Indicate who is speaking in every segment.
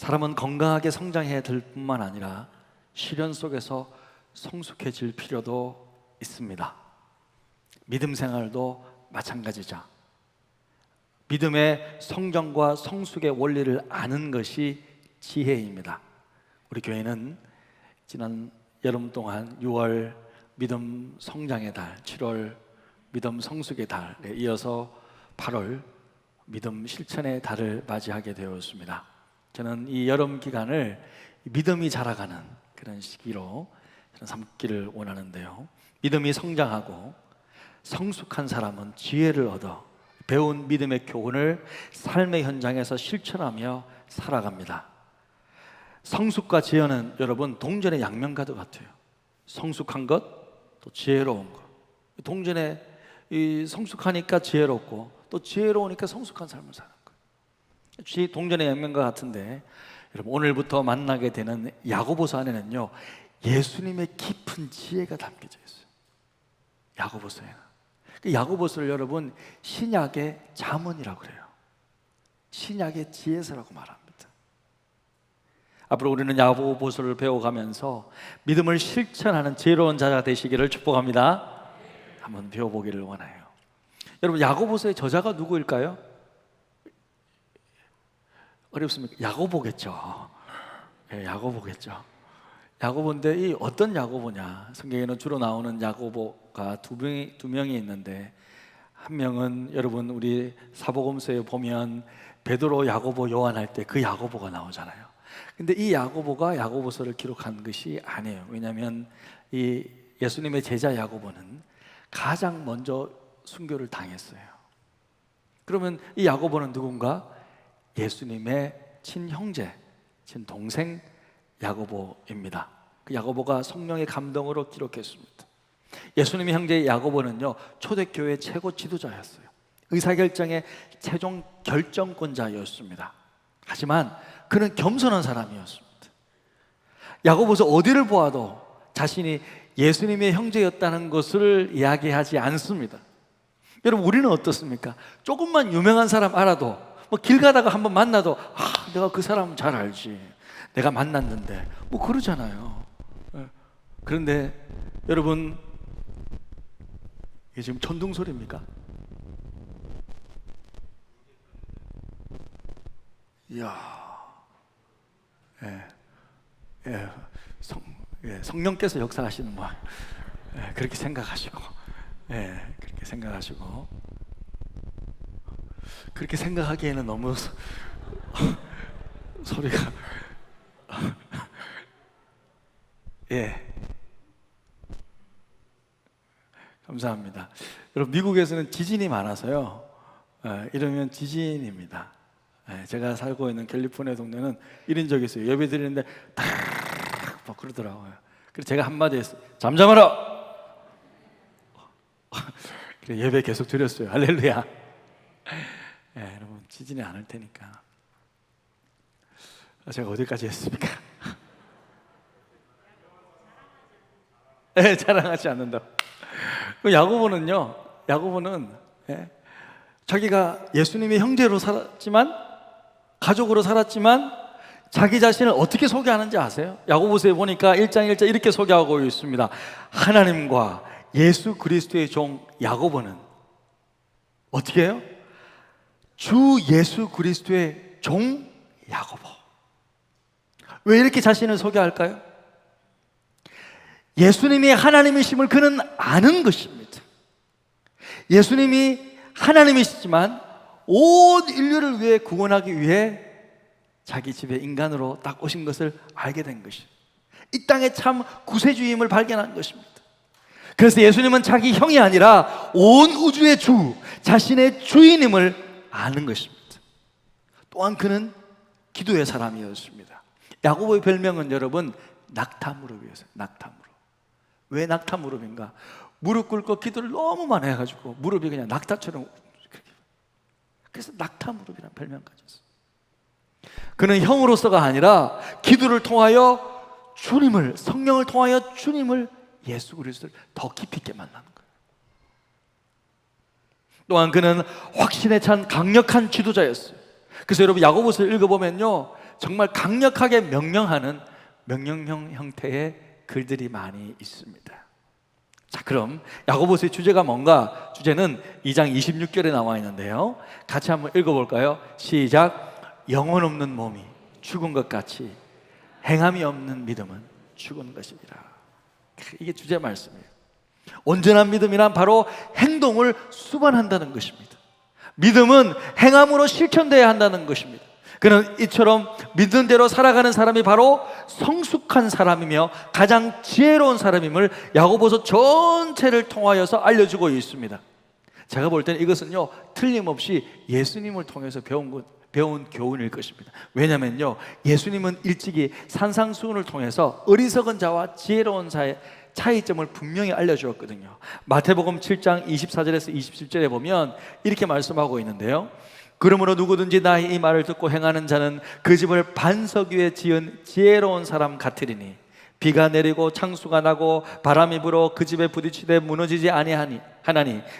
Speaker 1: 사람은 건강하게 성장해야 될 뿐만 아니라 시련 속에서 성숙해질 필요도 있습니다. 믿음 생활도 마찬가지죠. 믿음의 성장과 성숙의 원리를 아는 것이 지혜입니다. 우리 교회는 지난 여름 동안 6월 믿음 성장의 달, 7월 믿음 성숙의 달에 이어서 8월 믿음 실천의 달을 맞이하게 되었습니다. 저는 이 여름 기간을 믿음이 자라가는 그런 시기로 저는 삼기를 원하는데요. 믿음이 성장하고 성숙한 사람은 지혜를 얻어 배운 믿음의 교훈을 삶의 현장에서 실천하며 살아갑니다. 성숙과 지혜는 여러분 동전의 양면과도 같아요. 성숙한 것, 또 지혜로운 것. 동전에 성숙하니까 지혜롭고 또 지혜로우니까 성숙한 삶을 사는 거예요. 동전의 양면과 같은데 여러분 오늘부터 만나게 되는 야고보서 안에는요 예수님의 깊은 지혜가 담겨져 있어요. 야고보서에는. 야고보서를 여러분 신약의 잠언이라고 그래요. 신약의 지혜서라고 말합니다. 앞으로 우리는 야고보서를 배워가면서 믿음을 실천하는 지혜로운 자가 되시기를 축복합니다. 한번 배워보기를 원해요. 여러분 야고보서의 저자가 누구일까요? 어렵습니까? 야고보겠죠. 네, 야고보겠죠. 야고보인데 이 어떤 야고보냐? 성경에는 주로 나오는 야고보가 두 명이 있는데 한 명은 여러분 우리 사복음서에 보면 베드로, 야고보, 요한 할 때 그 야고보가 나오잖아요. 근데 이 야고보가 야고보서를 기록한 것이 아니에요. 왜냐하면 이 예수님의 제자 야고보는 가장 먼저 순교를 당했어요. 그러면 이 야고보는 누군가? 예수님의 친형제, 친동생 야고보입니다. 그 야고보가 성령의 감동으로 기록했습니다. 예수님의 형제 야고보는요 초대교회 최고 지도자였어요. 의사결정의 최종 결정권자였습니다. 하지만 그는 겸손한 사람이었습니다. 야고보서 어디를 보아도 자신이 예수님의 형제였다는 것을 이야기하지 않습니다. 여러분 우리는 어떻습니까? 조금만 유명한 사람 알아도 뭐 길 가다가 한번 만나도 내가 그 사람 잘 알지, 내가 만났는데 뭐 그러잖아요. 그런데 여러분 이게 지금 천둥 소리입니까? 이야, 성령께서 역사하시는 거 그렇게 생각하시고, 그렇게 생각하시고. 그렇게 생각하기에는 너무 소리가 감사합니다. 여러분 미국에서는 지진이 많아서요 이러면 지진입니다. 제가 살고 있는 캘리포니아 동네는 이런 적이 있어요. 예배 드리는데 딱 그러더라고요. 그래서 제가 한마디 했어요. 잠잠하라. 그래 예배 계속 드렸어요. 할렐루야. 여러분 지진이 않을 테니까. 제가 어디까지 했습니까? 자랑하지 않는다. 야고보는 자기가 예수님의 형제로 살았지만, 가족으로 살았지만 자기 자신을 어떻게 소개하는지 아세요? 야고보서에 보니까 1장 1절 이렇게 소개하고 있습니다. 하나님과 예수 그리스도의 종 야고보는 어떻게 해요? 주 예수 그리스도의 종 야고보. 왜 이렇게 자신을 소개할까요? 예수님이 하나님이심을 그는 아는 것입니다. 예수님이 하나님이시지만 온 인류를 위해 구원하기 위해 자기 집에 인간으로 딱 오신 것을 알게 된 것입니다. 이 땅에 참 구세주임을 발견한 것입니다. 그래서 예수님은 자기 형이 아니라 온 우주의 주, 자신의 주인임을 아는 것입니다. 또한 그는 기도의 사람이었습니다. 야고보의 별명은 여러분 낙타무릎이었어요. 낙타무릎. 왜 낙타무릎인가? 무릎 꿇고 기도를 너무 많이 해가지고 무릎이 그냥 낙타처럼, 그래서 낙타무릎이라는 별명까지 있어요. 그는 형으로서가 아니라 기도를 통하여 주님을, 성령을 통하여 주님을, 예수 그리스도를 더 깊이 있게 만나는 거예요. 또한 그는 확신에 찬 강력한 지도자였어요. 그래서 여러분 야고보서를 읽어보면요 정말 강력하게 명령하는 명령형 형태의 글들이 많이 있습니다. 자, 그럼 야고보서의 주제가 뭔가? 주제는 2장 26절에 나와 있는데요, 같이 한번 읽어볼까요? 시작. 영혼 없는 몸이 죽은 것 같이 행함이 없는 믿음은 죽은 것이니라. 이게 주제 말씀이에요. 온전한 믿음이란 바로 행동을 수반한다는 것입니다. 믿음은 행함으로 실천돼야 한다는 것입니다. 그는 이처럼 믿는 대로 살아가는 사람이 바로 성숙한 사람이며 가장 지혜로운 사람임을 야고보서 전체를 통하여서 알려주고 있습니다. 제가 볼 때는 이것은요, 틀림없이 예수님을 통해서 배운 교훈일 것입니다. 왜냐면요, 예수님은 일찍이 산상수훈을 통해서 어리석은 자와 지혜로운 자의 차이점을 분명히 알려주었거든요. 마태복음 7장 24절에서 27절에 보면 이렇게 말씀하고 있는데요, 그러므로 누구든지 나의 이 말을 듣고 행하는 자는 그 집을 반석 위에 지은 지혜로운 사람 같으리니 비가 내리고 창수가 나고 바람이 불어 그 집에 부딪히되 무너지지 아니하니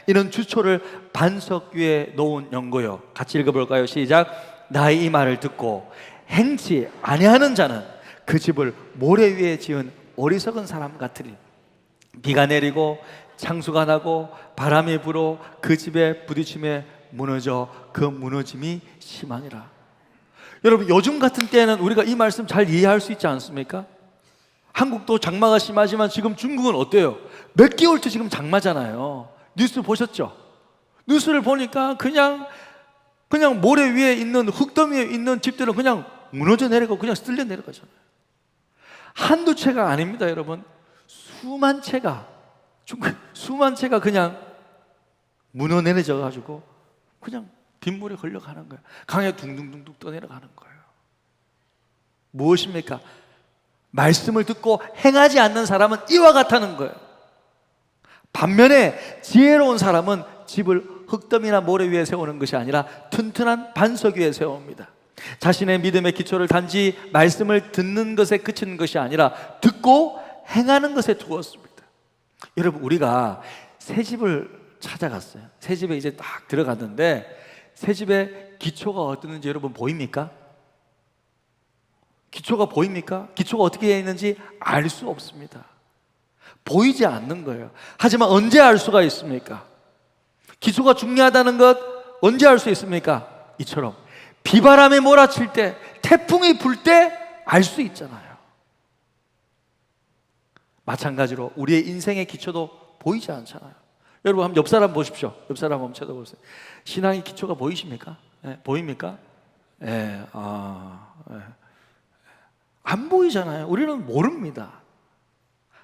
Speaker 1: 이는 주초를 반석 위에 놓은 연고요. 같이 읽어볼까요? 시작. 나의 이 말을 듣고 행치 아니하는 자는 그 집을 모래 위에 지은 어리석은 사람 같으리. 비가 내리고 창수가 나고 바람이 불어 그 집에 부딪힘에 무너져 그 무너짐이 심하니라. 여러분, 요즘 같은 때는 우리가 이 말씀 잘 이해할 수 있지 않습니까? 한국도 장마가 심하지만 지금 중국은 어때요? 몇 개월째 지금 장마잖아요. 뉴스 보셨죠? 뉴스를 보니까 그냥 모래 위에 있는 흙더미 위에 있는 집들은 그냥 무너져 내려가고 그냥 쓸려 내려가잖아요. 한두 채가 아닙니다, 여러분. 수만 채가 그냥 무너 내려져 가지고 그냥 빗물에 흘러가는 거예요. 강에 둥둥둥둥 떠내려가는 거예요. 무엇입니까? 말씀을 듣고 행하지 않는 사람은 이와 같다는 거예요. 반면에 지혜로운 사람은 집을 흙더미나 모래 위에 세우는 것이 아니라 튼튼한 반석 위에 세웁니다. 자신의 믿음의 기초를 단지 말씀을 듣는 것에 그치는 것이 아니라 듣고 행하는 것에 두었습니다. 여러분, 우리가 새 집을 찾아갔어요. 새 집에 이제 딱 들어갔는데 새 집의 기초가 어땠는지 여러분 보입니까? 기초가 보입니까? 기초가 어떻게 되어 있는지 알 수 없습니다. 보이지 않는 거예요. 하지만 언제 알 수가 있습니까? 기초가 중요하다는 것 언제 알 수 있습니까? 이처럼 비바람이 몰아칠 때, 태풍이 불 때 알 수 있잖아요. 마찬가지로 우리의 인생의 기초도 보이지 않잖아요. 여러분, 한번 옆 사람 보십시오. 옆 사람 한번 쳐다보세요. 신앙의 기초가 보이십니까? 네, 보입니까? 네, 안 보이잖아요. 우리는 모릅니다.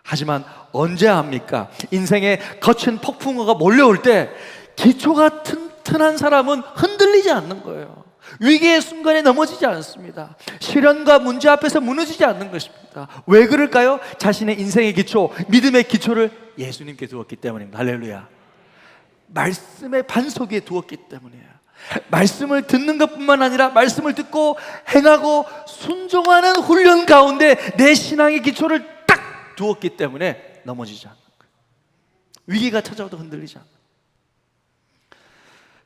Speaker 1: 하지만 언제 합니까? 인생에 거친 폭풍우가 몰려올 때 기초가 튼튼한 사람은 흔들리지 않는 거예요. 위기의 순간에 넘어지지 않습니다. 시련과 문제 앞에서 무너지지 않는 것입니다. 왜 그럴까요? 자신의 인생의 기초, 믿음의 기초를 예수님께 두었기 때문입니다. 할렐루야. 말씀의 반석 위에 두었기 때문이에요. 말씀을 듣는 것뿐만 아니라 말씀을 듣고 행하고 순종하는 훈련 가운데 내 신앙의 기초를 딱 두었기 때문에 넘어지지 않는 거예요. 위기가 찾아와도 흔들리지 않는 거예요.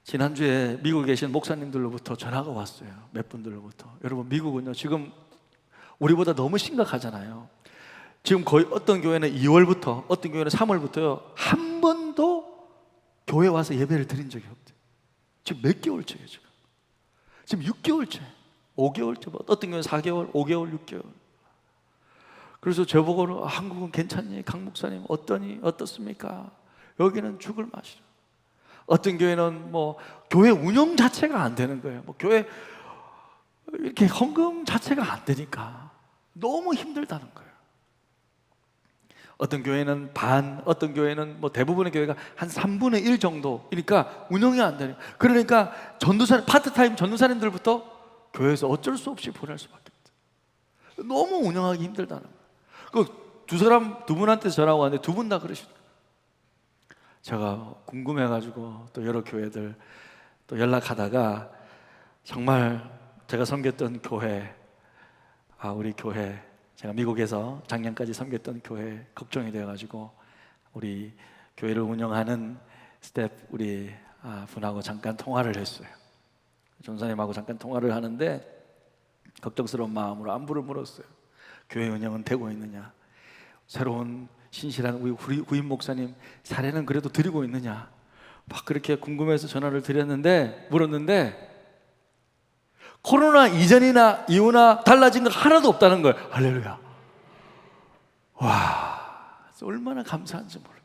Speaker 1: 지난주에 미국에 계신 목사님들로부터 전화가 왔어요. 몇 분들로부터. 여러분, 미국은요 지금 우리보다 너무 심각하잖아요. 지금 거의 어떤 교회는 2월부터, 어떤 교회는 3월부터요 한 번도 교회 와서 예배를 드린 적이 없대요. 지금 몇 개월째예요. 지금 6개월째, 5개월째, 어떤 교회는 4개월, 5개월, 6개월. 그래서 저보고는 한국은 괜찮니? 강 목사님 어떻습니까? 여기는 죽을 맛이라. 어떤 교회는 뭐 교회 운영 자체가 안 되는 거예요. 뭐 교회 이렇게 헌금 자체가 안 되니까 너무 힘들다는 거예요. 어떤 교회는 어떤 교회는 뭐 대부분의 교회가 한 3분의 1 정도, 그러니까 운영이 안 되는. 그러니까 파트타임 전도사님들부터 교회에서 어쩔 수 없이 보낼 수밖에 없어요. 너무 운영하기 힘들다는 거예요. 두 분한테 전화가 왔는데 두 분 다 그러시더라고요. 제가 궁금해가지고 또 여러 교회들 또 연락하다가 정말 제가 섬겼던 교회, 우리 교회, 제가 미국에서 작년까지 섬겼던 교회 걱정이 되어가지고 우리 교회를 운영하는 스텝 우리 분하고 잠깐 통화를 했어요. 전사님하고 잠깐 통화를 하는데 걱정스러운 마음으로 안부를 물었어요. 교회 운영은 되고 있느냐? 새로운 신실한 우리 구임 목사님 사례는 그래도 드리고 있느냐? 막 그렇게 궁금해서 전화를 물었는데 코로나 이전이나 이후나 달라진 거 하나도 없다는 거예요. 할렐루야. 와, 얼마나 감사한지 모르겠어요.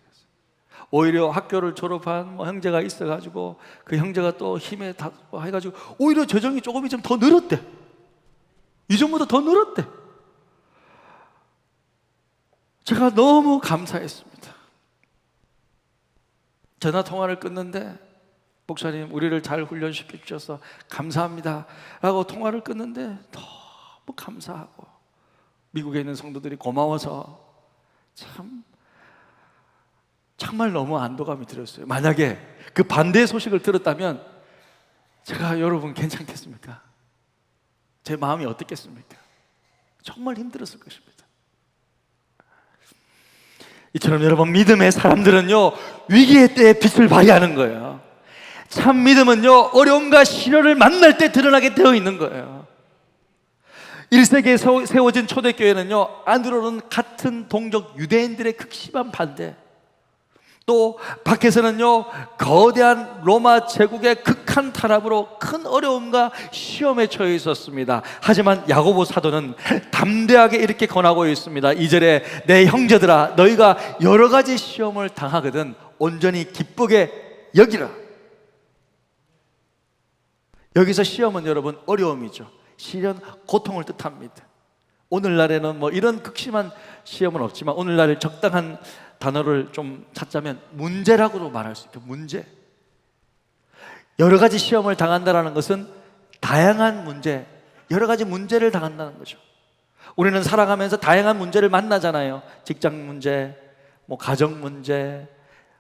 Speaker 1: 오히려 학교를 졸업한 형제가 있어가지고 그 형제가 또 힘에 다 해가지고 오히려 재정이 조금이 좀 더 늘었대. 이전보다 더 늘었대. 제가 너무 감사했습니다. 전화 통화를 끊는데 목사님 우리를 잘 훈련시켜 주셔서 감사합니다 라고 통화를 끊는데 너무 감사하고 미국에 있는 성도들이 고마워서 정말 너무 안도감이 들었어요. 만약에 그 반대의 소식을 들었다면 제가 여러분 괜찮겠습니까? 제 마음이 어떻겠습니까? 정말 힘들었을 것입니다. 이처럼 여러분 믿음의 사람들은요 위기의 때에 빛을 발휘하는 거예요. 참 믿음은요 어려움과 시련을 만날 때 드러나게 되어 있는 거예요. 1세기에 세워진 초대교회는요 안으로는 같은 동족 유대인들의 극심한 반대, 또 밖에서는요 거대한 로마 제국의 극한 탄압으로 큰 어려움과 시험에 처해 있었습니다. 하지만 야고보 사도는 담대하게 이렇게 권하고 있습니다. 2절에 내 형제들아 너희가 여러 가지 시험을 당하거든 온전히 기쁘게 여기라. 여기서 시험은 여러분 어려움이죠. 시련, 고통을 뜻합니다. 오늘날에는 뭐 이런 극심한 시험은 없지만 오늘날 적당한 단어를 좀 찾자면 문제라고도 말할 수 있죠. 문제. 여러 가지 시험을 당한다는 것은 다양한 문제, 여러 가지 문제를 당한다는 거죠. 우리는 살아가면서 다양한 문제를 만나잖아요. 직장 문제, 뭐 가정 문제,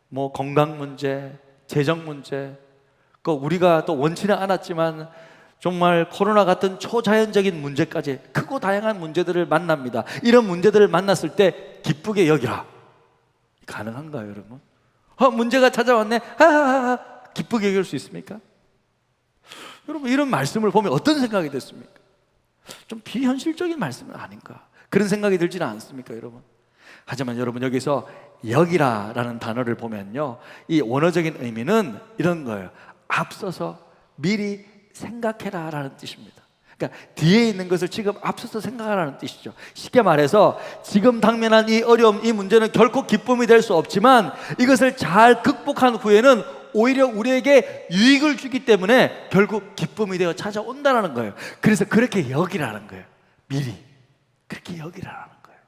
Speaker 1: 뭐 건강 문제, 재정 문제. 그 우리가 또 원치는 않았지만 정말 코로나 같은 초자연적인 문제까지 크고 다양한 문제들을 만납니다. 이런 문제들을 만났을 때 기쁘게 여기라. 가능한가요, 여러분? 문제가 찾아왔네. 기쁘게 여길 수 있습니까? 여러분 이런 말씀을 보면 어떤 생각이 됐습니까? 좀 비현실적인 말씀은 아닌가? 그런 생각이 들지는 않습니까, 여러분? 하지만 여러분 여기서 여기라라는 단어를 보면요, 이 원어적인 의미는 이런 거예요. 앞서서 미리 생각해라라는 뜻입니다. 그러니까 뒤에 있는 것을 지금 앞서서 생각하라는 뜻이죠. 쉽게 말해서 지금 당면한 이 어려움, 이 문제는 결코 기쁨이 될 수 없지만 이것을 잘 극복한 후에는 오히려 우리에게 유익을 주기 때문에 결국 기쁨이 되어 찾아온다는 거예요. 그래서 그렇게 여기라는 거예요. 미리 그렇게 여기라는 거예요.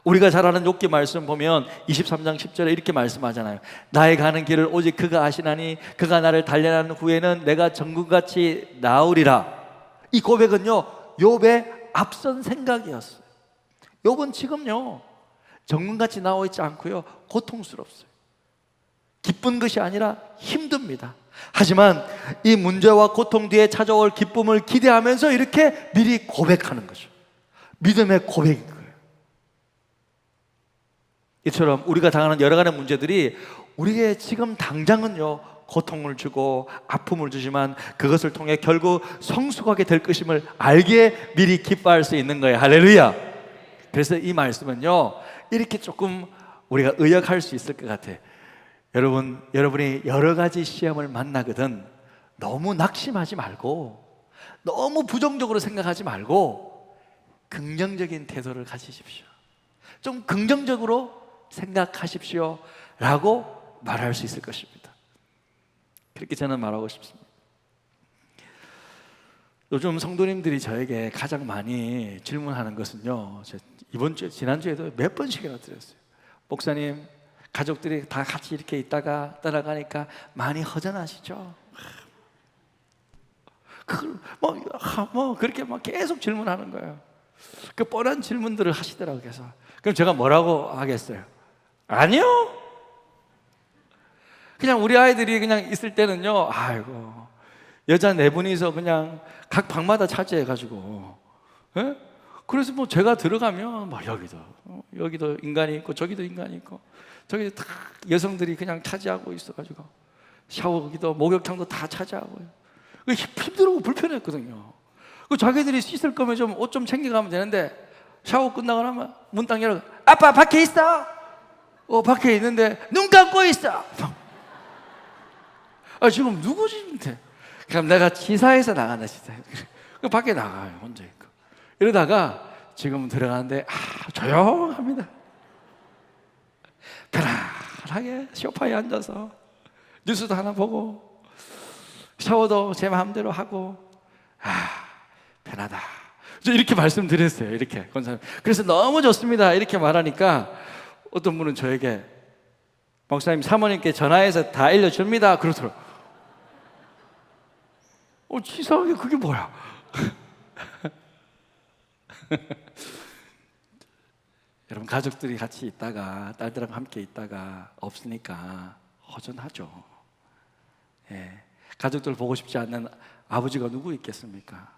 Speaker 1: 우리가 잘 아는 욥기 말씀 보면 23장 10절에 이렇게 말씀하잖아요. 나의 가는 길을 오직 그가 아시나니 그가 나를 단련한 후에는 내가 정금같이 나으리라. 이 고백은요 욥의 앞선 생각이었어요. 욥은 지금요 정금같이 나와 있지 않고요 고통스럽어요. 기쁜 것이 아니라 힘듭니다. 하지만 이 문제와 고통 뒤에 찾아올 기쁨을 기대하면서 이렇게 미리 고백하는 거죠. 믿음의 고백인 거예요. 이처럼 우리가 당하는 여러 가지 문제들이 우리의 지금 당장은요 고통을 주고 아픔을 주지만 그것을 통해 결국 성숙하게 될 것임을 알기에 미리 기뻐할 수 있는 거예요. 할렐루야. 그래서 이 말씀은요 이렇게 조금 우리가 의역할 수 있을 것 같아요. 여러분이 여러 가지 시험을 만나거든 너무 낙심하지 말고 너무 부정적으로 생각하지 말고 긍정적인 태도를 가지십시오. 좀 긍정적으로 생각하십시오 라고 말할 수 있을 것입니다. 그렇게 저는 말하고 싶습니다. 요즘 성도님들이 저에게 가장 많이 질문하는 것은요, 지난주에도 몇 번씩이나 드렸어요. 목사님, 가족들이 다 같이 이렇게 있다가 떠나가니까 많이 허전하시죠? 그렇게 막 계속 질문하는 거예요. 그 뻔한 질문들을 하시더라고요. 그래서 그럼 제가 뭐라고 하겠어요? 아니요. 그냥 우리 아이들이 그냥 있을 때는요, 아이고 여자 네 분이서 그냥 각 방마다 차지해가지고, 예? 그래서 뭐 제가 들어가면 막 여기도 인간이 있고 저기도 인간이 있고 저기도 다 여성들이 그냥 차지하고 있어가지고 샤워기도 목욕탕도 다 차지하고요. 힘들고 불편했거든요. 그 자기들이 씻을 거면 좀 옷 좀 챙겨가면 되는데 샤워 끝나고 나면 문 딱 열어. 아빠 밖에 있어? 밖에 있는데 눈 감고 있어. 지금 누구지? 그럼 내가 치사해서 나간다. 그 밖에 나가요 혼자 있고. 이러다가 지금 들어가는데 조용합니다. 편안하게 소파에 앉아서 뉴스도 하나 보고 샤워도 제 마음대로 하고 편하다. 저 이렇게 말씀드렸어요. 이렇게 권사님. 그래서 너무 좋습니다. 이렇게 말하니까 어떤 분은 저에게 목사님 사모님께 전화해서 다 알려줍니다. 그러더라고요. 치사하게 그게 뭐야? 여러분 가족들이 같이 있다가 딸들하고 함께 있다가 없으니까 허전하죠. 가족들 보고 싶지 않는 아버지가 누구 있겠습니까?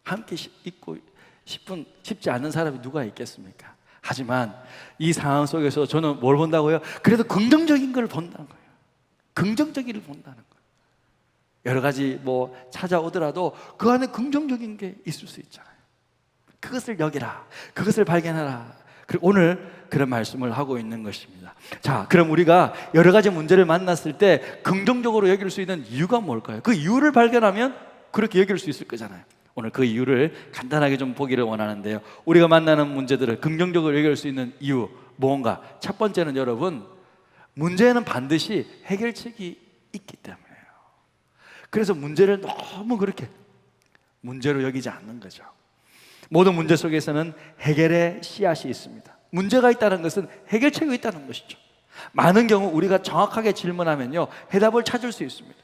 Speaker 1: 함께 있고 싶지 않은 사람이 누가 있겠습니까? 하지만 이 상황 속에서 저는 뭘 본다고요? 그래도 긍정적인 걸 본다는 거예요. 긍정적인 걸 본다는 거예요. 여러 가지 찾아오더라도 그 안에 긍정적인 게 있을 수 있잖아요. 그것을 여기라, 그것을 발견하라. 그리고 오늘 그런 말씀을 하고 있는 것입니다. 자, 그럼 우리가 여러 가지 문제를 만났을 때 긍정적으로 여길 수 있는 이유가 뭘까요? 그 이유를 발견하면 그렇게 여길 수 있을 거잖아요. 오늘 그 이유를 간단하게 좀 보기를 원하는데요. 우리가 만나는 문제들을 긍정적으로 여길 수 있는 이유 뭔가? 첫 번째는 여러분, 문제에는 반드시 해결책이 있기 때문이에요. 그래서 문제를 너무 그렇게 문제로 여기지 않는 거죠. 모든 문제 속에서는 해결의 씨앗이 있습니다. 문제가 있다는 것은 해결책이 있다는 것이죠. 많은 경우 우리가 정확하게 질문하면요, 해답을 찾을 수 있습니다.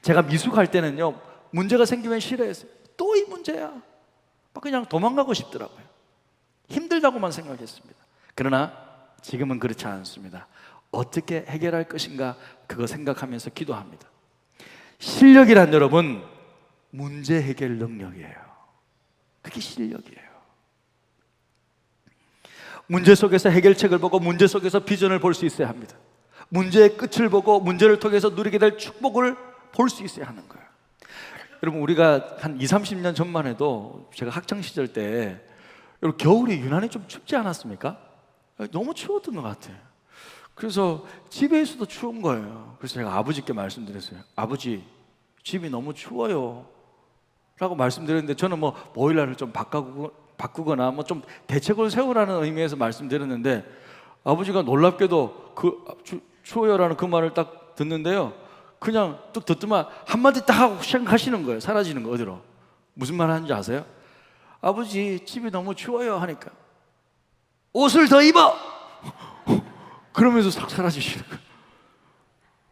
Speaker 1: 제가 미숙할 때는요, 문제가 생기면 싫어했어요. 또 이 문제야. 그냥 도망가고 싶더라고요. 힘들다고만 생각했습니다. 그러나 지금은 그렇지 않습니다. 어떻게 해결할 것인가 그거 생각하면서 기도합니다. 실력이란 여러분, 문제 해결 능력이에요. 그게 실력이에요. 문제 속에서 해결책을 보고 문제 속에서 비전을 볼 수 있어야 합니다. 문제의 끝을 보고 문제를 통해서 누리게 될 축복을 볼 수 있어야 하는 거예요. 여러분, 우리가 한 20, 30년 전만 해도 제가 학창시절 때 여러분, 겨울이 유난히 좀 춥지 않았습니까? 너무 추웠던 것 같아요. 그래서 집에 있어도 추운 거예요. 그래서 제가 아버지께 말씀드렸어요. 아버지, 집이 너무 추워요 라고 말씀드렸는데, 저는 보일러를 좀 바꾸거나 좀 대책을 세우라는 의미에서 말씀드렸는데, 아버지가 놀랍게도 추워요라는 그 말을 딱 듣는데요, 그냥 뚝 듣더만 한마디 딱 하고 하시는 거예요. 사라지는 거. 어디로? 무슨 말 하는지 아세요? 아버지, 집이 너무 추워요 하니까 옷을 더 입어! 그러면서 싹 사라지시는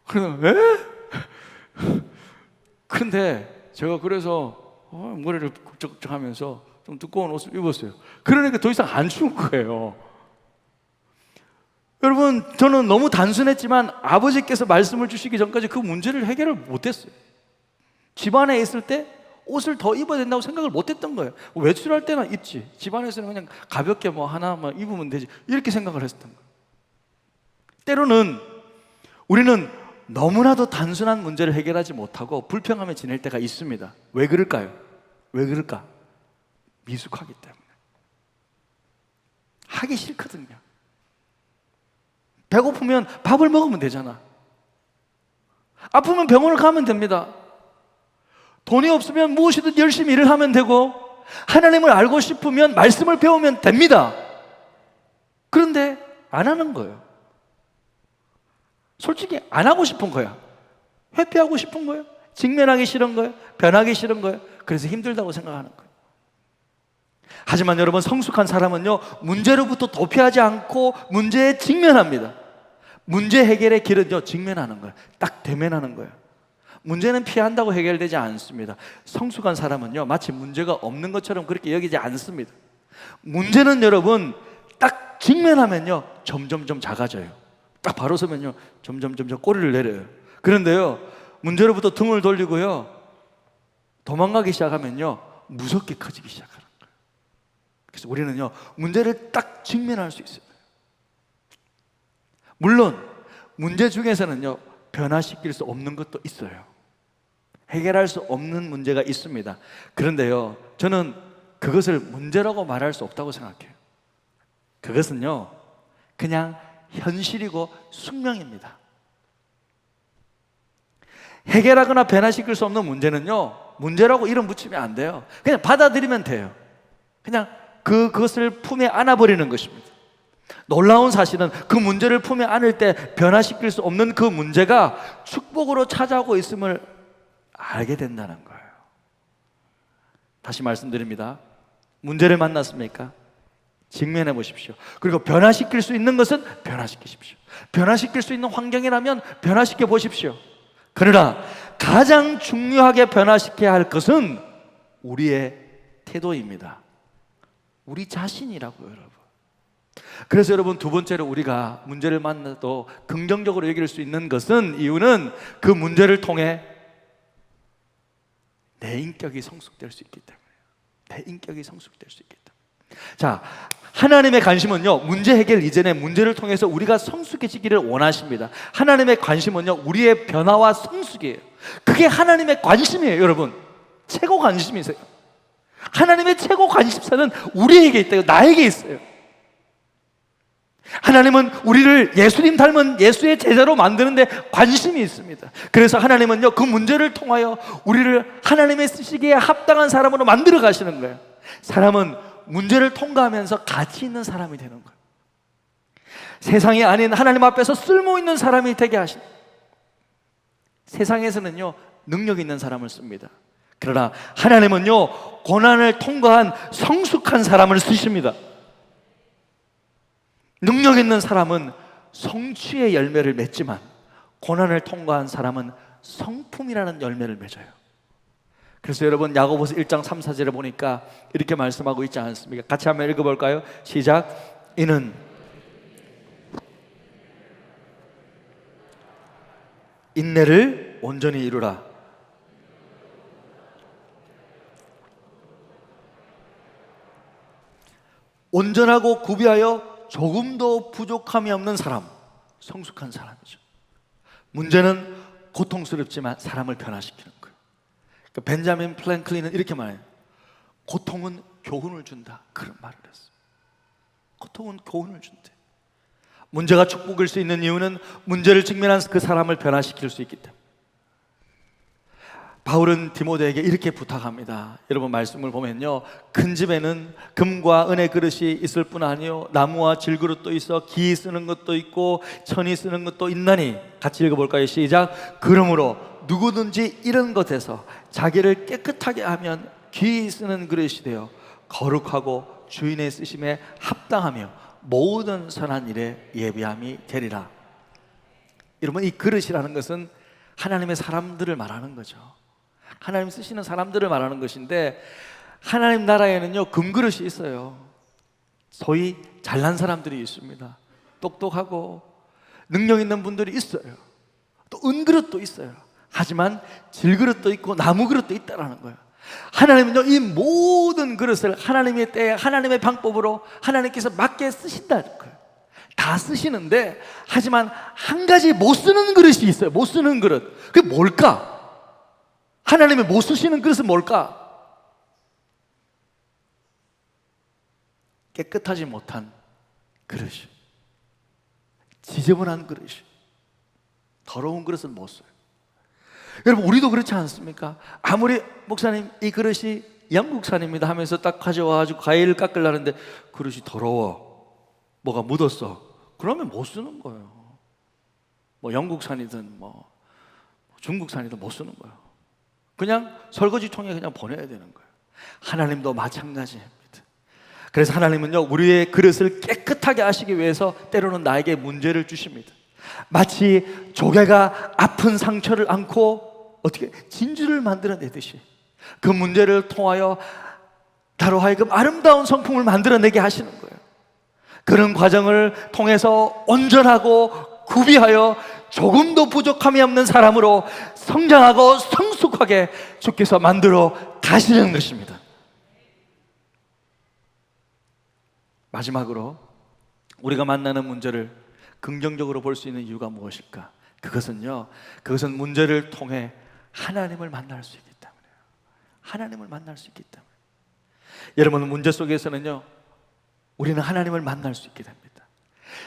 Speaker 1: 거예요. 그래서 근데 제가 그래서 머리를 굽적굽적 하면서 좀 두꺼운 옷을 입었어요. 그러니까 더 이상 안 추운 거예요. 여러분, 저는 너무 단순했지만 아버지께서 말씀을 주시기 전까지 그 문제를 해결을 못했어요. 집안에 있을 때 옷을 더 입어야 된다고 생각을 못했던 거예요. 외출할 때는 입지, 집안에서는 그냥 가볍게 하나 입으면 되지, 이렇게 생각을 했었던 거예요. 때로는 우리는 너무나도 단순한 문제를 해결하지 못하고 불평하며 지낼 때가 있습니다. 왜 그럴까요? 왜 그럴까? 미숙하기 때문에. 하기 싫거든요. 배고프면 밥을 먹으면 되잖아. 아프면 병원을 가면 됩니다. 돈이 없으면 무엇이든 열심히 일을 하면 되고, 하나님을 알고 싶으면 말씀을 배우면 됩니다. 그런데 안 하는 거예요. 솔직히 안 하고 싶은 거야. 회피하고 싶은 거예요. 직면하기 싫은 거예요. 변하기 싫은 거예요. 그래서 힘들다고 생각하는 거예요. 하지만 여러분, 성숙한 사람은요, 문제로부터 도피하지 않고 문제에 직면합니다. 문제 해결의 길은요, 직면하는 거예요. 딱 대면하는 거예요. 문제는 피한다고 해결되지 않습니다. 성숙한 사람은요, 마치 문제가 없는 것처럼 그렇게 여기지 않습니다. 문제는 여러분, 딱 직면하면요, 점점점 작아져요. 딱 바로 서면요, 점점 꼬리를 내려요. 그런데요, 문제로부터 등을 돌리고요, 도망가기 시작하면요, 무섭게 커지기 시작하는 거예요. 그래서 우리는요, 문제를 딱 직면할 수 있어요. 물론 문제 중에서는요, 변화시킬 수 없는 것도 있어요. 해결할 수 없는 문제가 있습니다. 그런데요, 저는 그것을 문제라고 말할 수 없다고 생각해요. 그것은요, 그냥 현실이고 숙명입니다. 해결하거나 변화시킬 수 없는 문제는요, 문제라고 이름 붙이면 안 돼요. 그냥 받아들이면 돼요. 그냥 그것을 품에 안아버리는 것입니다. 놀라운 사실은 그 문제를 품에 안을 때 변화시킬 수 없는 그 문제가 축복으로 찾아오고 있음을 알게 된다는 거예요. 다시 말씀드립니다. 문제를 만났습니까? 직면해 보십시오. 그리고 변화시킬 수 있는 것은 변화시키십시오. 변화시킬 수 있는 환경이라면 변화시켜 보십시오. 그러나 가장 중요하게 변화시켜야 할 것은 우리의 태도입니다. 우리 자신이라고요, 여러분. 그래서 여러분, 두 번째로 우리가 문제를 만나도 긍정적으로 여길 수 있는 것은, 이유는 그 문제를 통해 내 인격이 성숙될 수 있기 때문이에요. 내 인격이 성숙될 수 있기 때문에. 자, 하나님의 관심은요, 문제 해결 이전에 문제를 통해서 우리가 성숙해지기를 원하십니다. 하나님의 관심은요, 우리의 변화와 성숙이에요. 그게 하나님의 관심이에요, 여러분. 최고 관심이세요. 하나님의 최고 관심사는 우리에게 있다요, 나에게 있어요. 하나님은 우리를 예수님 닮은 예수의 제자로 만드는데 관심이 있습니다. 그래서 하나님은요, 그 문제를 통하여 우리를 하나님의 쓰시기에 합당한 사람으로 만들어 가시는 거예요. 사람은 문제를 통과하면서 가치 있는 사람이 되는 거예요. 세상이 아닌 하나님 앞에서 쓸모 있는 사람이 되게 하신. 세상에서는요, 능력 있는 사람을 씁니다. 그러나 하나님은요, 고난을 통과한 성숙한 사람을 쓰십니다. 능력 있는 사람은 성취의 열매를 맺지만 고난을 통과한 사람은 성품이라는 열매를 맺어요. 그래서 여러분, 야고보서 1장 3, 4절에 보니까 이렇게 말씀하고 있지 않습니까? 같이 한번 읽어볼까요? 시작. 이는 인내를 온전히 이루라. 온전하고 구비하여 조금도 부족함이 없는 사람, 성숙한 사람이죠. 문제는 고통스럽지만 사람을 변화시키는 거예요. 그러니까 벤자민 프랭클린은 이렇게 말해요. 고통은 교훈을 준다, 그런 말을 했어요. 고통은 교훈을 준대. 문제가 축복일 수 있는 이유는 문제를 직면한 그 사람을 변화시킬 수 있기 때문에. 바울은 디모데에게 이렇게 부탁합니다. 여러분, 말씀을 보면요, 큰 집에는 금과 은의 그릇이 있을 뿐 아니요 나무와 질그릇도 있어 기 쓰는 것도 있고 천이 쓰는 것도 있나니. 같이 읽어볼까요? 시작. 그러므로 누구든지 이런 것에서 자기를 깨끗하게 하면 기 쓰는 그릇이 되어 거룩하고 주인의 쓰심에 합당하며 모든 선한 일에 예비함이 되리라. 여러분, 이 그릇이라는 것은 하나님의 사람들을 말하는 거죠. 하나님 쓰시는 사람들을 말하는 것인데, 하나님 나라에는요, 금그릇이 있어요. 소위 잘난 사람들이 있습니다. 똑똑하고 능력 있는 분들이 있어요. 또 은그릇도 있어요. 하지만 질그릇도 있고 나무그릇도 있다라는 거예요. 하나님은요, 이 모든 그릇을 하나님의 때에 하나님의 방법으로 하나님께서 맞게 쓰신다는 거예요. 다 쓰시는데, 하지만 한 가지 못 쓰는 그릇이 있어요. 못 쓰는 그릇. 그게 뭘까? 하나님이 못 쓰시는 그릇은 뭘까? 깨끗하지 못한 그릇이, 지저분한 그릇이, 더러운 그릇은 못 써요. 여러분, 우리도 그렇지 않습니까? 아무리 목사님 이 그릇이 영국산입니다 하면서 딱 가져와가지고 과일을 깎으려는데 그릇이 더러워, 뭐가 묻었어, 그러면 못 쓰는 거예요. 뭐 영국산이든 뭐 중국산이든 못 쓰는 거예요. 그냥 설거지통에 그냥 보내야 되는 거예요. 하나님도 마찬가지입니다. 그래서 하나님은요, 우리의 그릇을 깨끗하게 하시기 위해서 때로는 나에게 문제를 주십니다. 마치 조개가 아픈 상처를 안고 어떻게 진주를 만들어내듯이 그 문제를 통하여 나로 하여금 아름다운 성품을 만들어내게 하시는 거예요. 그런 과정을 통해서 온전하고 구비하여 조금도 부족함이 없는 사람으로 성장하고 성숙하게 주께서 만들어 가시는 것입니다. 마지막으로 우리가 만나는 문제를 긍정적으로 볼 수 있는 이유가 무엇일까? 그것은 문제를 통해 하나님을 만날 수 있기 때문에요. 하나님을 만날 수 있기 때문에. 여러분, 문제 속에서는요, 우리는 하나님을 만날 수 있게 됩니다.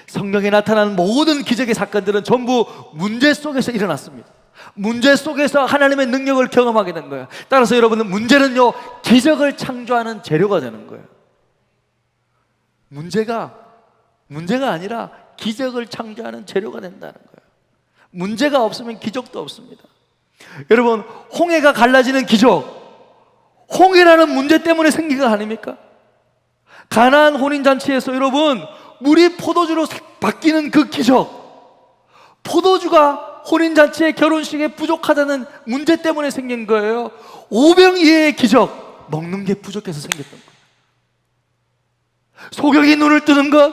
Speaker 1: 성경에 나타나는 모든 기적의 사건들은 전부 문제 속에서 일어났습니다. 문제 속에서 하나님의 능력을 경험하게 된 거예요. 따라서 여러분은 문제는요, 기적을 창조하는 재료가 되는 거예요. 문제가 아니라 기적을 창조하는 재료가 된다는 거예요. 문제가 없으면 기적도 없습니다. 여러분, 홍해가 갈라지는 기적, 홍해라는 문제 때문에 생긴 거 아닙니까? 가나안 혼인잔치에서 여러분, 물이 포도주로 바뀌는 그 기적, 포도주가 혼인잔치의 결혼식에 부족하다는 문제 때문에 생긴 거예요. 오병이어의 기적, 먹는 게 부족해서 생겼던 거예요. 소경이 눈을 뜨는 것,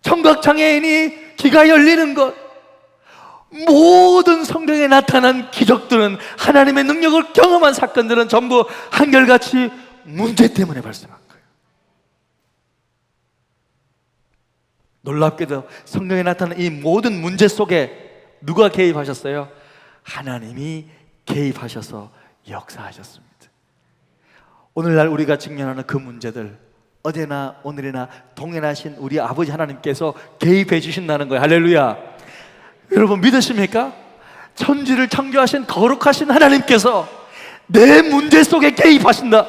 Speaker 1: 청각장애인이 귀가 열리는 것, 모든 성경에 나타난 기적들은, 하나님의 능력을 경험한 사건들은 전부 한결같이 문제 때문에 발생한 거예요. 놀랍게도 성경에 나타난 이 모든 문제 속에 누가 개입하셨어요? 하나님이 개입하셔서 역사하셨습니다. 오늘날 우리가 직면하는 그 문제들, 어제나 오늘이나 동행하신 우리 아버지 하나님께서 개입해 주신다는 거예요. 할렐루야. 여러분 믿으십니까? 천지를 창조하신 거룩하신 하나님께서 내 문제 속에 개입하신다.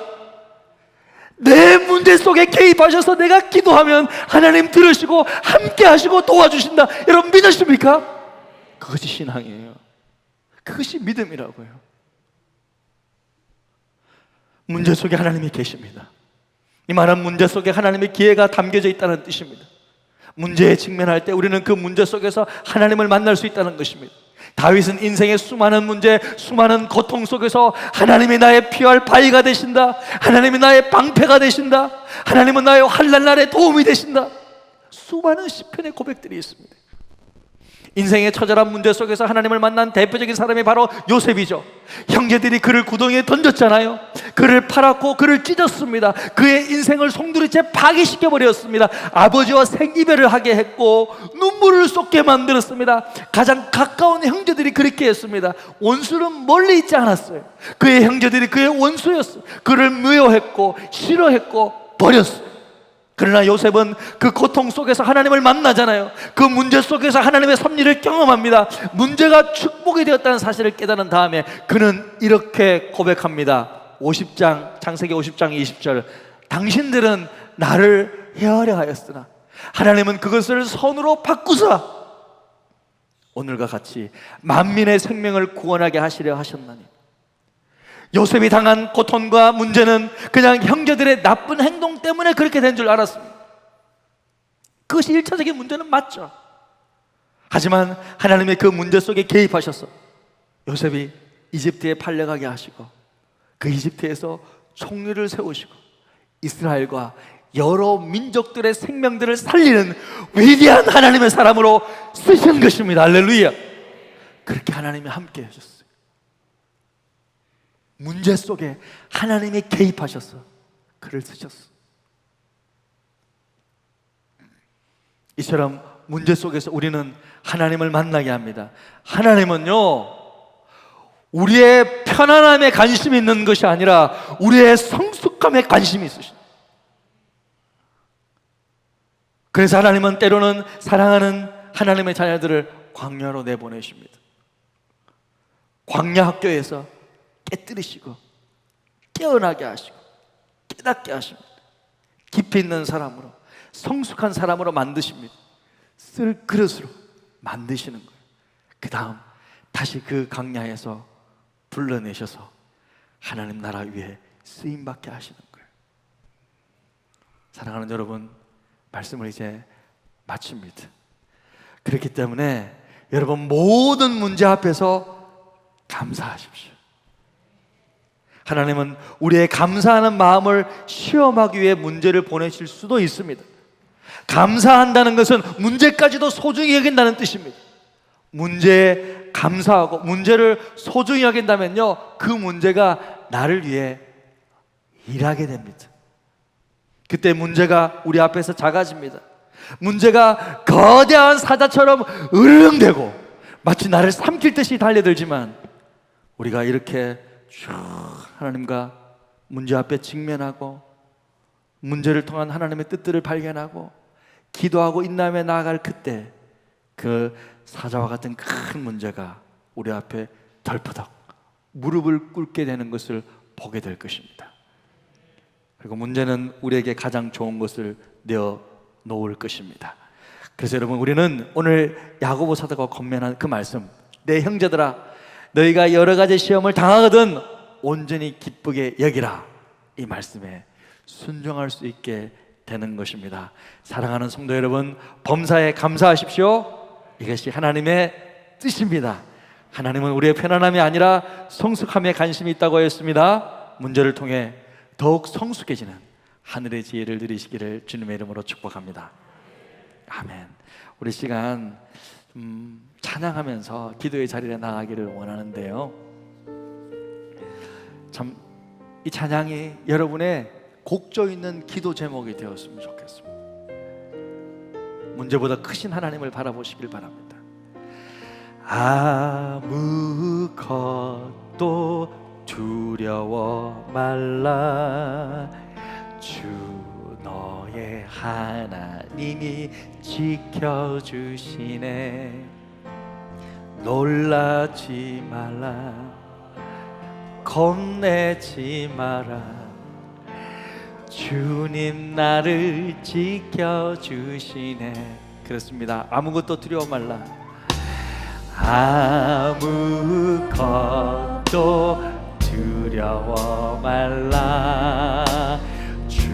Speaker 1: 내 문제 속에 개입하셔서 내가 기도하면 하나님 들으시고 함께 하시고 도와주신다. 여러분 믿으십니까? 그것이 신앙이에요. 그것이 믿음이라고요. 문제 속에 하나님이 계십니다. 이 많은 문제 속에 하나님의 기회가 담겨져 있다는 뜻입니다. 문제에 직면할 때 우리는 그 문제 속에서 하나님을 만날 수 있다는 것입니다. 다윗은 인생의 수많은 문제, 수많은 고통 속에서 하나님이 나의 피할 바위가 되신다, 하나님이 나의 방패가 되신다, 하나님은 나의 환난 날에 도움이 되신다, 수많은 시편의 고백들이 있습니다. 인생의 처절한 문제 속에서 하나님을 만난 대표적인 사람이 바로 요셉이죠. 형제들이 그를 구덩이에 던졌잖아요. 그를 팔았고 그를 찢었습니다. 그의 인생을 송두리째 파괴시켜버렸습니다. 아버지와 생이별을 하게 했고 눈물을 쏟게 만들었습니다. 가장 가까운 형제들이 그렇게 했습니다. 원수는 멀리 있지 않았어요. 그의 형제들이 그의 원수였어요. 그를 미워했고 싫어했고 버렸어요. 그러나 요셉은 그 고통 속에서 하나님을 만나잖아요. 그 문제 속에서 하나님의 섭리를 경험합니다. 문제가 축복이 되었다는 사실을 깨달은 다음에 그는 이렇게 고백합니다. 50장, 창세기 50장 20절. 당신들은 나를 헤아려 하였으나 하나님은 그것을 선으로 바꾸사 오늘과 같이 만민의 생명을 구원하게 하시려 하셨나니. 요셉이 당한 고통과 문제는 그냥 형제들의 나쁜 행동 때문에 그렇게 된 줄 알았습니다. 그것이 1차적인 문제는 맞죠. 하지만 하나님의 그 문제 속에 개입하셔서 요셉이 이집트에 팔려가게 하시고 그 이집트에서 총리를 세우시고 이스라엘과 여러 민족들의 생명들을 살리는 위대한 하나님의 사람으로 쓰신 것입니다. 할렐루야. 그렇게 하나님이 함께 해주셨어요. 문제 속에 하나님이 개입하셔서 그를 쓰셨어. 이처럼 문제 속에서 우리는 하나님을 만나게 합니다. 하나님은요, 우리의 편안함에 관심이 있는 것이 아니라 우리의 성숙함에 관심이 있으십니다. 그래서 하나님은 때로는 사랑하는 하나님의 자녀들을 광야로 내보내십니다. 광야 학교에서 깨뜨리시고 깨어나게 하시고 깨닫게 하십니다. 깊이 있는 사람으로, 성숙한 사람으로 만드십니다. 쓸 그릇으로 만드시는 거예요. 그 다음 다시 그 광야에서 불러내셔서 하나님 나라 위에 쓰임받게 하시는 거예요. 사랑하는 여러분, 말씀을 이제 마칩니다. 그렇기 때문에 여러분 모든 문제 앞에서 감사하십시오. 하나님은 우리의 감사하는 마음을 시험하기 위해 문제를 보내실 수도 있습니다. 감사한다는 것은 문제까지도 소중히 여긴다는 뜻입니다. 문제에 감사하고 문제를 소중히 여긴다면요, 그 문제가 나를 위해 일하게 됩니다. 그때 문제가 우리 앞에서 작아집니다. 문제가 거대한 사자처럼 으르렁대고 마치 나를 삼킬 듯이 달려들지만 우리가 이렇게 쭉 하나님과 문제 앞에 직면하고 문제를 통한 하나님의 뜻들을 발견하고 기도하고 인내하며 나아갈 그때 그 사자와 같은 큰 문제가 우리 앞에 덜퍼덕 무릎을 꿇게 되는 것을 보게 될 것입니다. 그리고 문제는 우리에게 가장 좋은 것을 내어 놓을 것입니다. 그래서 여러분, 우리는 오늘 야고보 사도가 권면한 그 말씀, 내 형제들아 너희가 여러 가지 시험을 당하거든 온전히 기쁘게 여기라, 이 말씀에 순종할 수 있게 되는 것입니다. 사랑하는 성도 여러분, 범사에 감사하십시오. 이것이 하나님의 뜻입니다. 하나님은 우리의 편안함이 아니라 성숙함에 관심이 있다고 하였습니다. 문제를 통해 더욱 성숙해지는 하늘의 지혜를 누리시기를 주님의 이름으로 축복합니다. 아멘. 우리 시간 찬양하면서 기도의 자리에 나가기를 원하는데요, 참 이 찬양이 여러분의 곡조 있는 기도 제목이 되었으면 좋겠습니다. 문제보다 크신 하나님을 바라보시길 바랍니다. 아무것도 두려워 말라. 주 너의 하나님이 지켜주시네. 놀라지 말라. 겁내지 마라. 주님 나를 지켜주시네. 그렇습니다. 아무것도 두려워 말라. 아무것도 두려워 말라. 주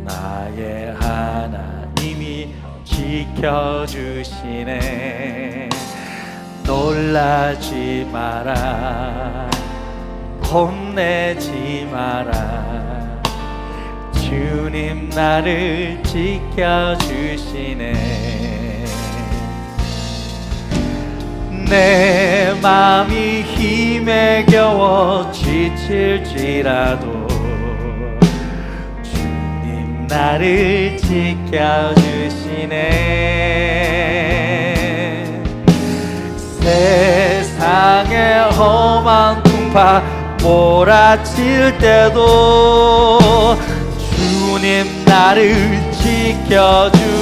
Speaker 1: 나의 하나님이 지켜주시네. 놀라지 마라. 겁내지 마라. 주님 나를 지켜주시네. 내 맘이 힘에 겨워 지칠지라도 주님 나를 지켜주시네. 세상의 험한 풍파 몰아칠 때도 주님 나를 지켜주시네.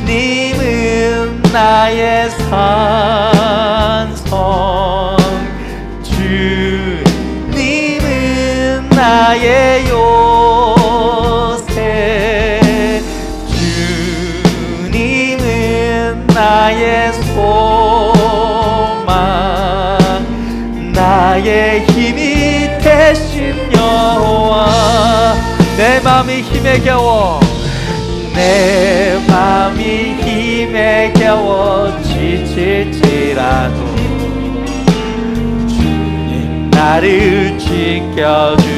Speaker 1: 주님은 나의 산성, 주님은 나의 요새, 주님은 나의 소망, 나의 힘이 되신 여호와. 내 맘이 힘에 겨워, 내 맘이 힘에 겨워 지칠지라도 주님 나를 지켜주시네.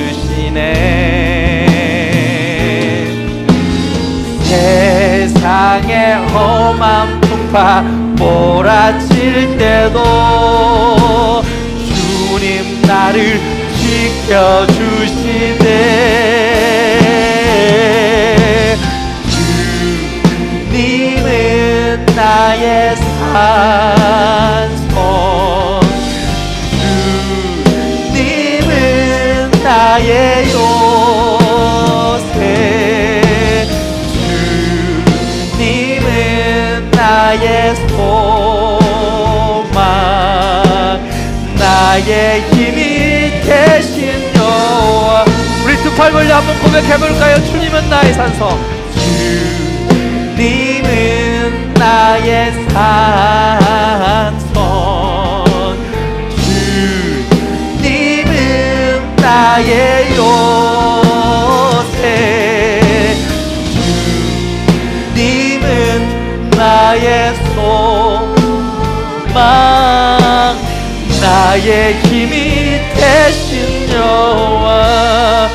Speaker 1: 세상의 험한 풍파 몰아칠 때도 주님 나를 지켜주시네. 주님은 나의 산성, 주님은 나의 요새, 주님은 나의 소망, 나의 힘이 되신 여호와. 우리 두 팔 벌려 한번 고백해볼까요? 주님은 나의 산성, 주님은 나의 산성, 주님은 나의 요새, 주님은 나의 소망, 나의 힘이 되신 여호와.